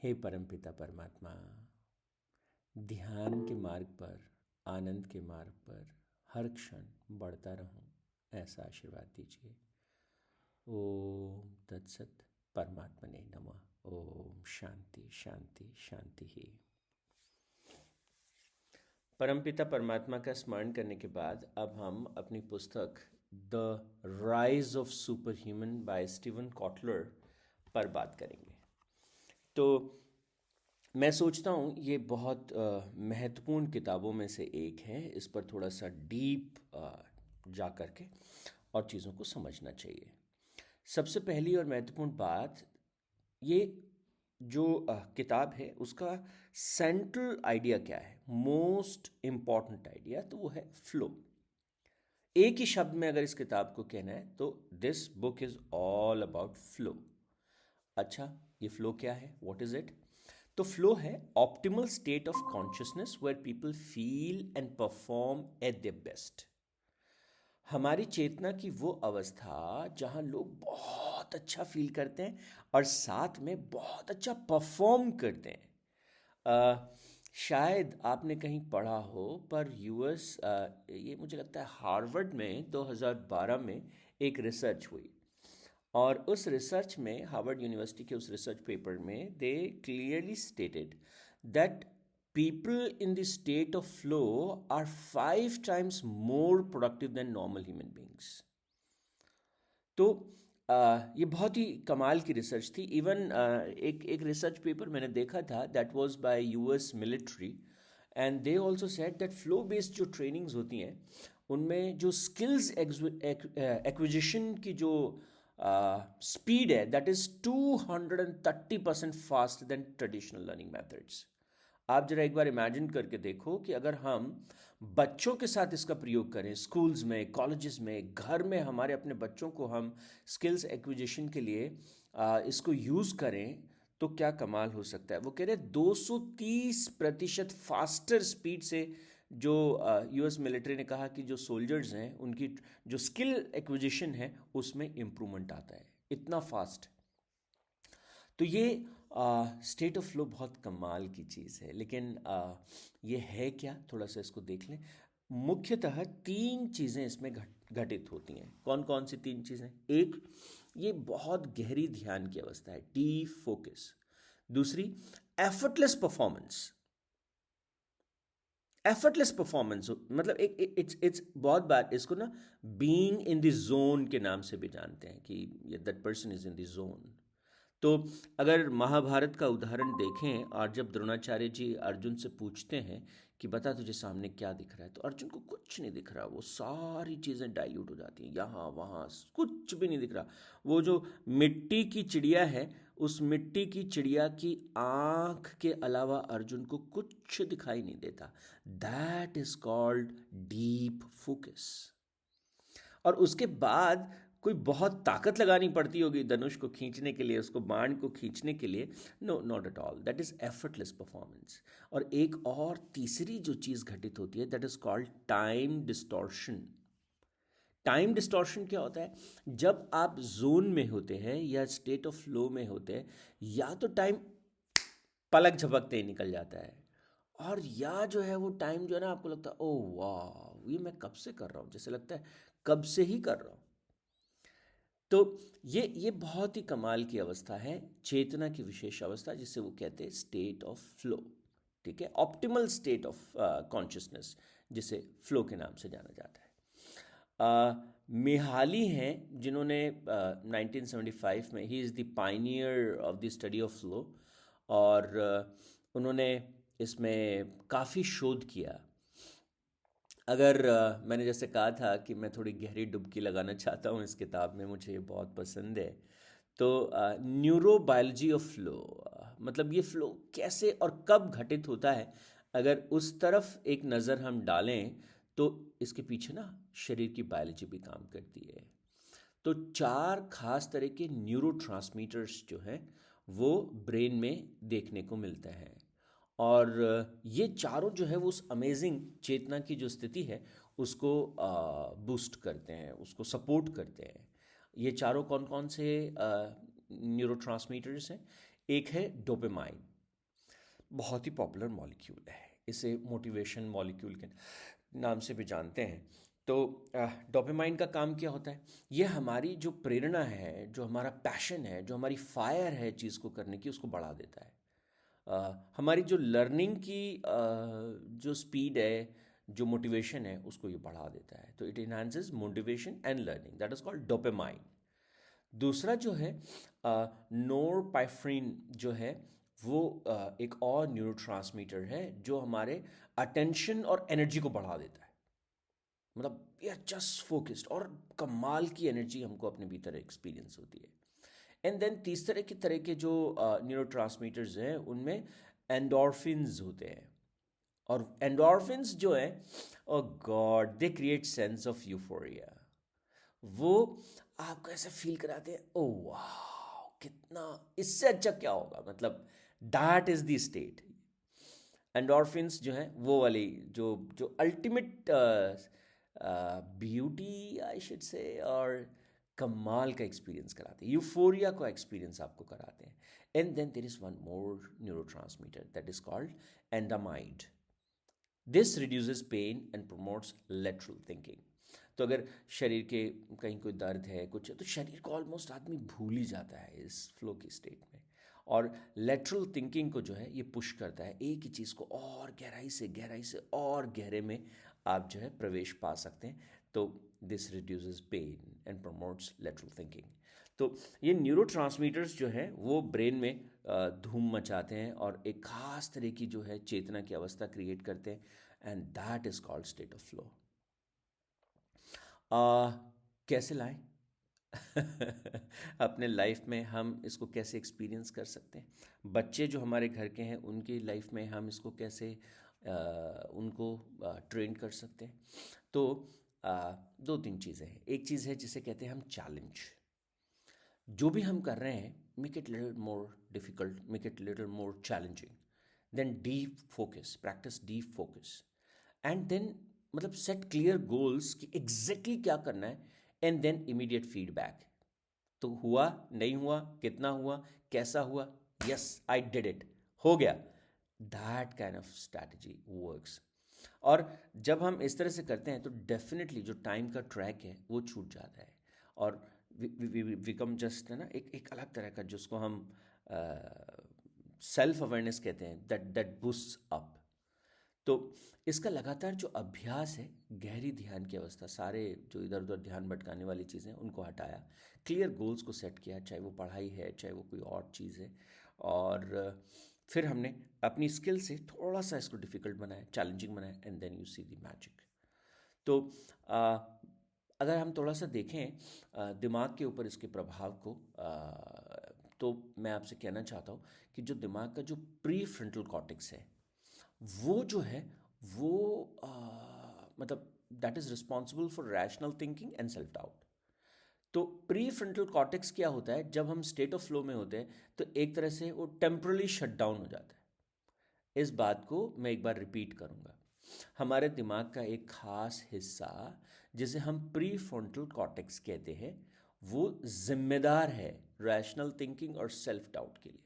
हे परमपिता परमात्मा, ध्यान के मार्ग पर, आनंद के मार्ग पर हर क्षण बढ़ता रहूं, ऐसा आशीर्वाद दीजिए। ओम तत्सत। परमात्मने नमः। ओम शांति शांति शांति ही। परमपिता परमात्मा का स्मरण करने के बाद अब हम अपनी पुस्तक the rise of super human by Steven Kotler पर बात करेंगे। तो मैं सोचता हूँ ये बहुत महत्वपूर्ण किताबों में से एक है। इस पर थोड़ा सा डीप जा कर के और चीज़ों को समझना चाहिए। सबसे पहली और महत्वपूर्ण बात, ये जो किताब है उसका सेंट्रल आइडिया क्या है, मोस्ट इम्पॉर्टेंट आइडिया, तो वो है फ्लो। एक ही शब्द में अगर इस किताब को कहना है तो this book is all about flow. अच्छा, ये फ्लो क्या है, व्हाट इज इट? तो फ्लो है optimal state of consciousness where people feel and perform at their best. हमारी चेतना की वो अवस्था जहाँ लोग बहुत अच्छा फील करते हैं और साथ में बहुत अच्छा परफॉर्म करते हैं। शायद आपने कहीं पढ़ा हो, पर यूएस, ये मुझे लगता है हार्वर्ड में 2012 में एक रिसर्च हुई, और उस रिसर्च में, हार्वर्ड यूनिवर्सिटी के उस रिसर्च पेपर में, they clearly stated that people in the state of flow are 5 times more productive than normal human beings. तो ये बहुत ही कमाल की रिसर्च थी। इवन एक रिसर्च पेपर मैंने देखा था, that was by US military, and they also said that flow based जो ट्रेनिंग्स होती हैं उनमें जो स्किल्स एक्विजिशन की जो स्पीड है, that is 230% fast than traditional learning methods. आप जरा एक बार इमेजिन करके देखो कि अगर हम बच्चों के साथ इसका प्रयोग करें, स्कूल्स में, कॉलेजेस में, घर में हमारे अपने बच्चों को हम स्किल्स एक्विजिशन के लिए इसको यूज़ करें, तो क्या कमाल हो सकता है। वो कह रहे 230% फास्टर स्पीड से जो यूएस मिलिट्री ने कहा कि जो सोल्जर्स हैं उनकी जो स्किल एक्विजिशन है उसमें इम्प्रूवमेंट आता है, इतना फास्ट। तो ये स्टेट ऑफ फ्लो बहुत कमाल की चीज़ है। लेकिन ये है क्या, थोड़ा सा इसको देख लें। मुख्यतः 3 चीज़ें इसमें घटित होती हैं। कौन कौन सी 3 चीज़ें? एक, ये बहुत गहरी ध्यान की अवस्था है, डीप फोकस। दूसरी, एफर्टलेस परफॉर्मेंस। एफर्टलेस परफॉर्मेंस मतलब एक इट्स बहुत बार इसको ना बीइंग इन द जोन के नाम से भी जानते हैं, कि that person is in the zone. तो अगर महाभारत का उदाहरण देखें, और जब द्रोणाचार्य जी अर्जुन से पूछते हैं कि बता तुझे सामने क्या दिख रहा है, तो अर्जुन को कुछ नहीं दिख रहा, वो सारी चीज़ें डाइल्यूट हो जाती हैं, यहाँ वहाँ कुछ भी नहीं दिख रहा। वो जो मिट्टी की चिड़िया है, उस मिट्टी की चिड़िया की आँख के अलावा अर्जुन को कुछ दिखाई नहीं देता। That is called deep focus. और उसके बाद कोई बहुत ताकत लगानी पड़ती होगी धनुष को खींचने के लिए, उसको बाण को खींचने के लिए। No, not at all, that is effortless performance. और एक और तीसरी जो चीज़ घटित होती है, that is called time distortion. Time distortion क्या होता है? जब आप जोन में होते हैं या स्टेट ऑफ फ्लो में होते हैं, या तो टाइम पलक झपकते ही निकल जाता है, और या जो है वो टाइम जो है ना, आपको लगता है ओ वाह, ये मैं कब से कर रहा हूँ, जैसे लगता है कब से ही कर रहा हूँ। तो ये बहुत ही कमाल की अवस्था है, चेतना की विशेष अवस्था, जिसे वो कहते हैं स्टेट ऑफ फ्लो। ठीक है, ऑप्टिमल स्टेट ऑफ कॉन्शियसनेस, जिसे फ्लो के नाम से जाना जाता है। मिहाली हैं जिन्होंने 1975 में, he is the Pioneer of the study of flow, और उन्होंने इसमें काफ़ी शोध किया। अगर मैंने जैसे कहा था कि मैं थोड़ी गहरी डुबकी लगाना चाहता हूँ इस किताब में, मुझे ये बहुत पसंद है। तो न्यूरोबायोलॉजी ऑफ फ्लो, मतलब ये फ्लो कैसे और कब घटित होता है, अगर उस तरफ एक नज़र हम डालें तो इसके पीछे ना शरीर की बायोलॉजी भी काम करती है। तो 4 खास तरह के न्यूरो जो हैं वो ब्रेन में देखने को मिलते हैं, और ये चारों जो है वो उस अमेजिंग चेतना की जो स्थिति है उसको बूस्ट करते हैं, उसको सपोर्ट करते हैं। ये चारों कौन कौन से न्यूरो हैं? एक है डोपामाइन, बहुत ही पॉपुलर मॉलिक्यूल है, इसे मोटिवेशन मॉलिक्यूल के नाम से भी जानते हैं। तो डोपामाइन का काम क्या होता है? ये हमारी जो प्रेरणा है, जो हमारा पैशन है, जो हमारी फायर है चीज़ को करने की, उसको बढ़ा देता है। हमारी जो लर्निंग की जो स्पीड है, जो मोटिवेशन है, उसको ये बढ़ा देता है। तो it enhances motivation and learning, that is called dopamine. दूसरा जो है नोरपाइफ्रिन जो है, वो एक और न्यूरोट्रांसमीटर है जो हमारे अटेंशन और एनर्जी को बढ़ा देता है। मतलब वी आर जस्ट फोकस्ड और कमाल की एनर्जी हमको अपने भीतर एक्सपीरियंस होती है। एंड देन तीसरे की तरह के जो न्यूरोट्रांसमीटर्स हैं उनमें एंडोर्फिन्स होते हैं। और एंडोर्फिन्स जो हैं, oh god, they create sense of euphoria. वो आपको ऐसा फील कराते हैं, ओ वाह, कितना, इससे अच्छा क्या होगा, मतलब that is the state. Endorphins जो हैं वो वाली जो जो ultimate beauty I should say, और कमाल का एक्सपीरियंस कराते हैं, यूफोरिया का एक्सपीरियंस आपको कराते हैं। And then there is one more neurotransmitter that is called anandamide. This reduces pain and promotes lateral thinking. तो अगर शरीर के कहीं कोई दर्द है, कुछ है, तो शरीर को ऑलमोस्ट आदमी भूल ही जाता है इस फ्लो की स्टेट में। और लेटरल थिंकिंग को जो है ये पुश करता है, एक ही चीज़ को और गहराई से और गहरे में आप जो है प्रवेश पा सकते हैं। तो this reduces pain and promotes lateral thinking. तो ये न्यूरो जो है वो ब्रेन में धूम मचाते हैं और एक खास तरह की जो है चेतना की अवस्था क्रिएट करते हैं, and that is called state of flow. कैसे लाएं? अपने लाइफ में हम इसको कैसे एक्सपीरियंस कर सकते हैं? बच्चे जो हमारे घर के हैं उनकी लाइफ में हम इसको कैसे उनको ट्रेन कर सकते हैं? तो दो तीन चीज़ें हैं। एक चीज़ है जिसे कहते हैं हम चैलेंज। जो भी हम कर रहे हैं, make it little more difficult, make it little more challenging. Then deep focus, practice deep focus. And then मतलब सेट क्लियर गोल्स कि एग्जैक्टली क्या करना है, एंड देन इमीडिएट फीडबैक। तो हुआ, नहीं हुआ, कितना हुआ, कैसा हुआ, यस आई डिड इट, हो गया। That kind of strategy works. और जब हम इस तरह से करते हैं तो डेफिनेटली जो टाइम का ट्रैक है वो छूट जाता है, और विकम जस्ट है ना, एक एक अलग तरह का जिसको हम सेल्फ अवेयरनेस कहते हैं, दैट दैट बूस्ट अप। तो इसका लगातार जो अभ्यास है, गहरी ध्यान की अवस्था, सारे जो इधर उधर ध्यान भटकाने वाली चीज़ें उनको हटाया, क्लियर गोल्स को सेट किया, चाहे वो पढ़ाई है, चाहे वो कोई और चीज़ है, और फिर हमने अपनी स्किल से थोड़ा सा इसको डिफ़िकल्ट बनाया, चैलेंजिंग बनाया, and then you see the magic. तो आ, अगर हम थोड़ा सा देखें दिमाग के ऊपर इसके प्रभाव को, तो मैं आपसे कहना चाहता हूँ कि जो दिमाग का जो प्री फ्रंटल कॉर्टेक्स है, वो जो है वो मतलब that is responsible for rational thinking and self doubt. तो प्री फ्रंटल कॉर्टेक्स क्या होता है? जब हम स्टेट ऑफ फ्लो में होते हैं तो एक तरह से वो टेम्परली शट डाउन हो जाता है। इस बात को मैं एक बार रिपीट करूंगा। हमारे दिमाग का एक खास हिस्सा जिसे हम प्री फ्रंटल कॉर्टेक्स कहते हैं, वो जिम्मेदार है रैशनल थिंकिंग और सेल्फ डाउट के लिए।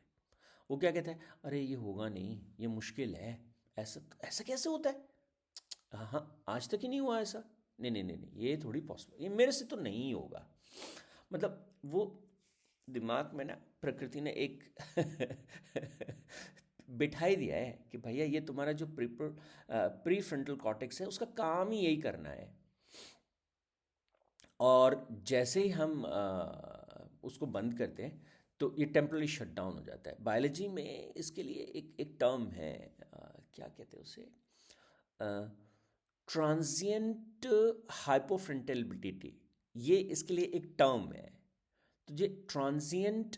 वो क्या कहता है? अरे ये होगा नहीं, ये मुश्किल है, ऐसा ऐसा कैसे होता है, हाँ हाँ आज तक ही नहीं हुआ ऐसा, नहीं नहीं नहीं नहीं, ये थोड़ी पॉसिबल, ये मेरे से तो नहीं होगा। मतलब वो दिमाग में ना प्रकृति ने एक बिठाई दिया है कि भैया ये तुम्हारा जो प्री फ्रंटल कॉर्टेक्स है उसका काम ही यही करना है। और जैसे ही हम उसको बंद करते हैं तो ये टेम्पररी शट डाउन हो जाता है। बायोलॉजी में इसके लिए एक एक टर्म है, क्या कहते हैं उसे, ट्रांजिएंट हाइपोफ्रंटलिबिलिटी, ये इसके लिए एक टर्म है। तो ये ट्रांजिएंट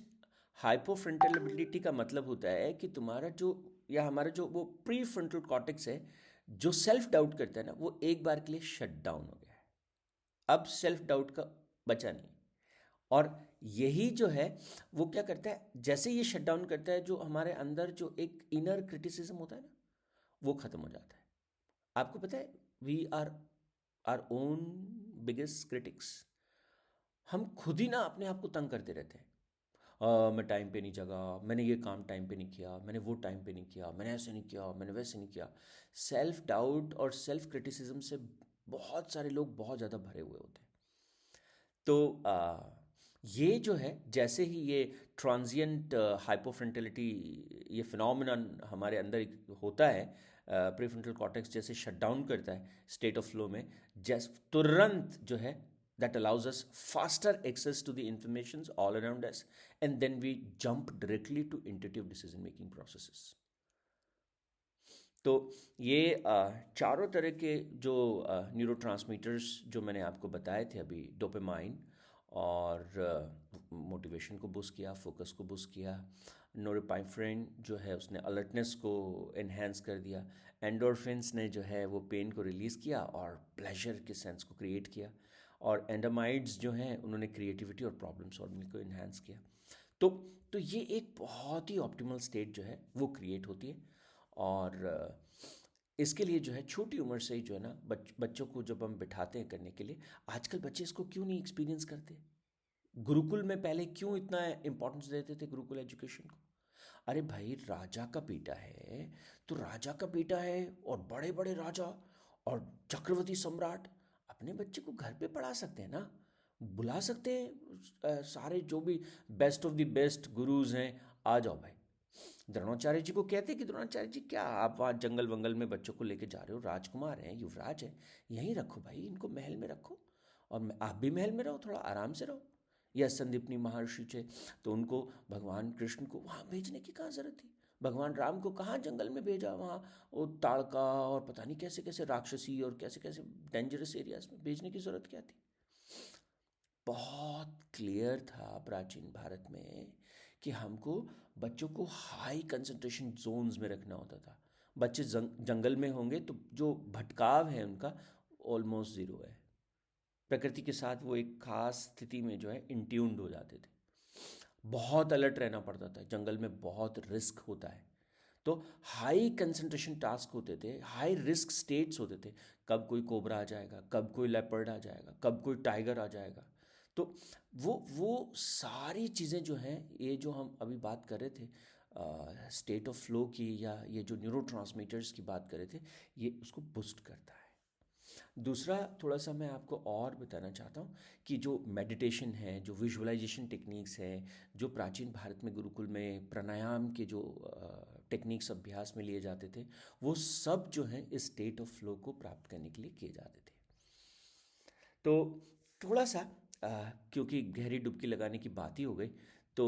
हाइपोफ्रंटलिबिलिटी का मतलब होता है कि तुम्हारा जो, या हमारा जो वो प्री फ्रंटल कॉर्टेक्स है जो सेल्फ डाउट करता है ना, वो एक बार के लिए शट डाउन हो गया है। अब सेल्फ डाउट का बचा नहीं। और यही जो है वो क्या करता है, जैसे ये शट डाउन करता है, जो हमारे अंदर जो एक इनर क्रिटिसिज्म होता है ना, वो खत्म हो जाता है। आपको पता है, we are our own biggest critics. हम खुद ही ना अपने आप को तंग करते रहते हैं। मैं टाइम पे नहीं जगा, मैंने ये काम टाइम पे नहीं किया, मैंने वो टाइम पे नहीं किया, मैंने ऐसे नहीं किया, मैंने वैसे नहीं किया। सेल्फ डाउट और सेल्फ क्रिटिसिज्म से बहुत सारे लोग बहुत ज़्यादा भरे हुए होते हैं। तो ये जो है, जैसे ही ये ट्रांजिएंट हाइपोफ्रंटलिटी, ये फिनोमिनन हमारे अंदर होता है, प्रीफ्रंटल कॉर्टेक्स जैसे शट डाउन करता है स्टेट ऑफ फ्लो में, जैस तुरंत जो है that allows us faster access to the informations all around us, and then we jump directly to intuitive decision making processes. तो ये चारों तरह के जो न्यूरोट्रांसमीटर्स जो मैंने आपको बताए थे अभी, डोपामाइन और मोटिवेशन को बूस्ट किया, फोकस को बूस्ट किया, नोरोपाइफ्रेन जो है उसने अलर्टनेस को एनहेंस कर दिया, एंडोर्फिन्स ने जो है वो पेन को रिलीज़ किया और प्लेजर के सेंस को क्रिएट किया, और एंडामाइड्स जो हैं उन्होंने क्रिएटिविटी और प्रॉब्लम सॉल्विंग को इन्हांस किया। तो तो ये एक बहुत ही ऑप्टिमल स्टेट जो है वो क्रिएट होती है। और इसके लिए जो है छोटी उम्र से ही जो है ना बच्चों को जब हम बिठाते हैं करने के लिए, आजकल बच्चे इसको क्यों नहीं एक्सपीरियंस करते? गुरुकुल में पहले क्यों इतना इम्पोर्टेंस देते थे गुरुकुल एजुकेशन को? अरे भाई, राजा का बेटा है तो राजा का बेटा है, और बड़े बड़े राजा और चक्रवर्ती सम्राट अपने बच्चे को घर पे पढ़ा सकते हैं ना, बुला सकते हैं सारे जो भी best of the best gurus हैं, आ जाओ भाई। द्रोणाचार्य जी को कहते कि द्रोणाचार्य जी, क्या आप वहाँ जंगल वंगल में बच्चों को लेके जा रहे हो? राजकुमार हैं, युवराज हैं, यहीं रखो भाई, इनको महल में रखो, और आप भी महल में रहो, थोड़ा आराम से रहो। या संदीपनी महर्षि थे, तो उनको भगवान कृष्ण को वहाँ भेजने की कहाँ ज़रूरत थी? भगवान राम को कहाँ जंगल में भेजा? वहाँ वो ताड़का और पता नहीं कैसे कैसे राक्षसी और कैसे कैसे डेंजरस एरियाज में भेजने की ज़रूरत क्या थी? बहुत क्लियर था प्राचीन भारत में कि हमको बच्चों को हाई कंसंट्रेशन जोन्स में रखना होता था। बच्चे जंगल में होंगे तो जो भटकाव है उनका ऑलमोस्ट ज़ीरो है। प्रकृति के साथ वो एक खास स्थिति में जो है इंट्यून्ड हो जाते थे। बहुत अलर्ट रहना पड़ता था, जंगल में बहुत रिस्क होता है, तो हाई कंसंट्रेशन टास्क होते थे, हाई रिस्क स्टेट्स होते थे। कब कोई कोबरा आ जाएगा, कब कोई लेपर्ड आ जाएगा, कब कोई टाइगर आ जाएगा। तो वो सारी चीज़ें जो हैं, ये जो हम अभी बात कर रहे थे स्टेट ऑफ फ्लो की, या ये जो न्यूरोट्रांसमीटर्स की बात कर रहे थे, ये उसको बूस्ट करता है। दूसरा थोड़ा सा मैं आपको और बताना चाहता हूँ कि जो मेडिटेशन है, जो विजुअलाइजेशन टेक्निक्स हैं, जो प्राचीन भारत में गुरुकुल में प्राणायाम के जो टेक्निक्स अभ्यास में लिए जाते थे, वो सब जो हैं इस स्टेट ऑफ फ्लो को प्राप्त करने के लिए किए जाते थे। तो थोड़ा सा क्योंकि गहरी डुबकी लगाने की बात ही हो गई, तो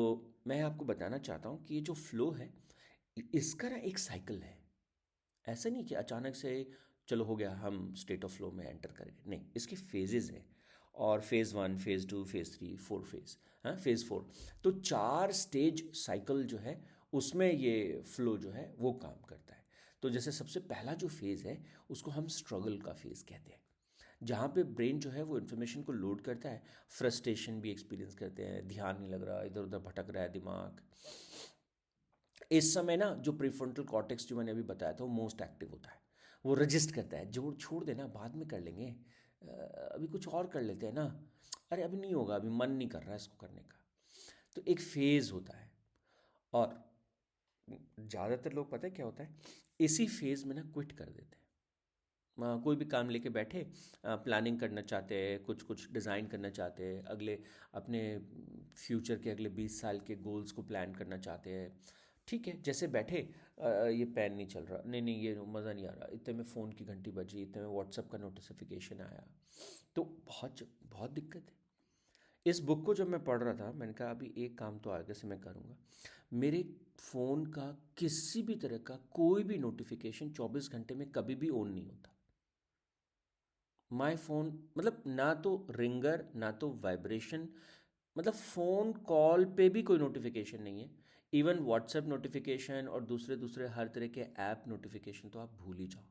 मैं आपको बताना चाहता हूँ कि ये जो फ्लो है, इसका ना एक साइकिल है। ऐसा नहीं कि अचानक से चलो हो गया हम स्टेट ऑफ फ्लो में एंटर करेंगे, नहीं, इसके फेजेस हैं। और फेज़ 1, फेज़ 2, फेज़ 3, 4 फेज़, हाँ, फेज़ 4। तो 4 स्टेज साइकिल जो है उसमें ये फ्लो जो है वो काम करता है। तो जैसे सबसे पहला जो फेज़ है उसको हम स्ट्रगल का फेज़ कहते हैं, जहाँ पे ब्रेन जो है वो इन्फॉर्मेशन को लोड करता है, फ्रस्ट्रेशन भी एक्सपीरियंस करते हैं, ध्यान नहीं लग रहा, इधर उधर भटक रहा है दिमाग। इस समय ना जो प्रीफ्रंटल कॉर्टेक्स जो मैंने अभी बताया था वो मोस्ट एक्टिव होता है, वो रजिस्ट करता है, जोड़ छोड़ देना, बाद में कर लेंगे, अभी कुछ और कर लेते हैं ना, अरे अभी नहीं होगा, अभी मन नहीं कर रहा है इसको करने का। तो एक फेज़ होता है, और ज़्यादातर लोग पता है क्या होता है, इसी फेज़ में ना क्विट कर देते हैं। कोई भी काम लेके बैठे, प्लानिंग करना चाहते हैं, कुछ कुछ डिज़ाइन करना चाहते हैं, अगले अपने फ्यूचर के अगले 20 साल के गोल्स को प्लान करना चाहते हैं। ठीक है, जैसे बैठे, ये पेन नहीं चल रहा, नहीं नहीं ये मज़ा नहीं आ रहा, इतने में फ़ोन की घंटी बजी, इतने में व्हाट्सअप का नोटिफिकेशन आया, तो बहुत बहुत दिक्कत है। इस बुक को जब मैं पढ़ रहा था, मैंने कहा अभी एक काम तो आगे से मैं करूँगा, मेरे फ़ोन का किसी भी तरह का कोई भी नोटिफिकेशन 24 घंटे में कभी भी ऑन नहीं होता। माय फ़ोन मतलब ना तो रिंगर ना तो वाइब्रेशन, मतलब फ़ोन कॉल पे भी कोई नोटिफिकेशन नहीं है। इवन व्हाट्सएप नोटिफिकेशन और दूसरे दूसरे हर तरह के ऐप नोटिफिकेशन तो आप भूल ही जाओ,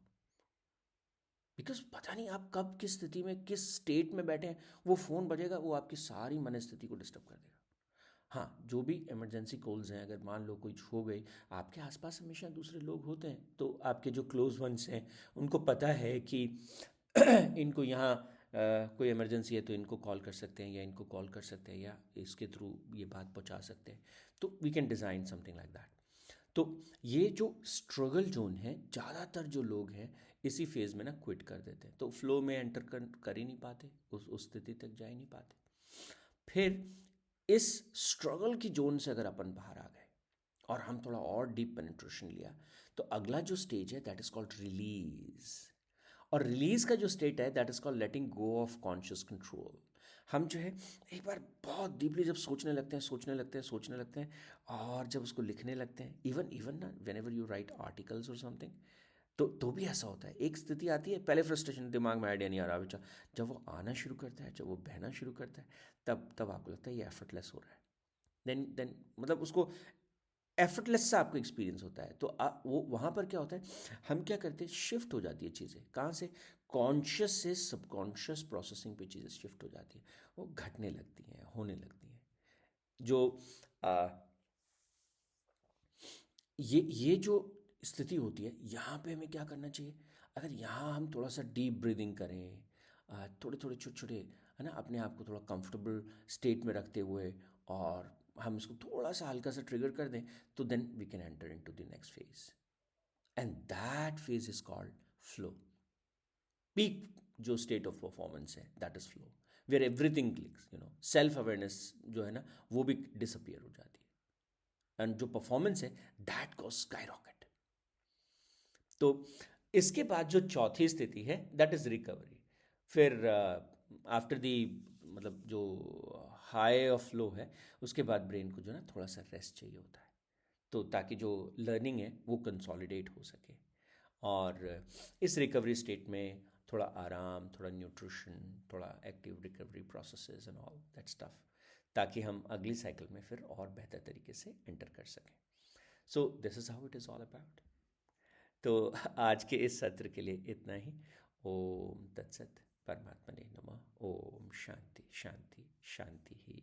बिकॉज पता नहीं आप कब किस स्थिति में किस स्टेट में बैठे हैं, वो फ़ोन बजेगा, वो आपकी सारी मनस्थिति को डिस्टर्ब कर देगा। हाँ, जो भी इमरजेंसी कॉल्स हैं, अगर मान लो कुछ हो गई, आपके आसपास हमेशा दूसरे लोग होते हैं, तो आपके जो क्लोज वंस हैं उनको पता है कि इनको यहाँ कोई इमरजेंसी है तो इनको कॉल कर सकते हैं या इनको कॉल कर सकते हैं या इसके थ्रू ये बात पहुंचा सकते हैं। तो we can design something like that. तो ये जो स्ट्रगल जोन है, ज़्यादातर जो लोग हैं इसी फेज़ में ना क्विट कर देते हैं, तो फ्लो में एंटर कर ही नहीं पाते, उस स्थिति तक जा ही नहीं पाते। फिर इस स्ट्रगल की जोन से अगर अपन बाहर आ गए और हम थोड़ा और डीप पेनिट्रेशन लिया, तो अगला जो स्टेज है दैट इज़ कॉल्ड रिलीज। और रिलीज का जो स्टेट है that is called letting go of conscious control. हम जो है एक बार बहुत डीपली जब सोचने लगते हैं, सोचने लगते हैं, और जब उसको लिखने लगते हैं, इवन इवन ना when ever you right articles और समथिंग, तो भी ऐसा होता है। एक स्थिति आती है, पहले फ्रस्ट्रेशन, दिमाग में आइडिया नहीं आ रहा विचार, जब वो आना शुरू करता है, जब वो बहना शुरू करता है, तब आपको लगता है ये एफर्टलेस हो रहा है। देन मतलब उसको एफर्टलेस सा आपको एक्सपीरियंस होता है। तो वो वहाँ पर क्या होता है, हम क्या करते हैं, शिफ्ट हो जाती है चीज़ें, कहाँ से, कॉन्शियस से सबकॉन्शियस प्रोसेसिंग पे चीज़ें शिफ्ट हो जाती हैं, वो घटने लगती हैं, होने लगती हैं। जो आ, ये जो स्थिति होती है, यहाँ पे हमें क्या करना चाहिए, अगर यहाँ हम थोड़ा सा डीप ब्रीदिंग करें, थोड़े थोड़े छोटे छोटे, है ना, अपने आप को थोड़ा कंफर्टेबल स्टेट में रखते हुए, और हम इसको थोड़ा सा हल्का सा ट्रिगर कर दें, तो then we can enter into the next phase, and that phase is called flow. Peak जो स्टेट ऑफ परफॉर्मेंस है that is flow, where everything clicks, self awareness जो है ना वो भी डिसअपियर हो जाती है, एंड जो परफॉर्मेंस है दैट गोज स्काई रॉकेट। तो इसके बाद जो चौथी स्थिति है दैट इज रिकवरी। फिर आफ्टर दी, मतलब जो हाई ऑफ फ्लो है, उसके बाद ब्रेन को जो है ना थोड़ा सा रेस्ट चाहिए होता है, तो ताकि जो लर्निंग है वो कंसोलिडेट हो सके। और इस रिकवरी स्टेट में थोड़ा आराम, थोड़ा न्यूट्रिशन, थोड़ा active recovery processes and all that stuff, ताकि हम अगली साइकिल में फिर और बेहतर तरीके से एंटर कर सकें। So this is how it is all about. तो आज के इस सत्र के लिए इतना ही। ओम तत्सत, परमात्मा ने नमः। ओम शांति शांति शांति ही।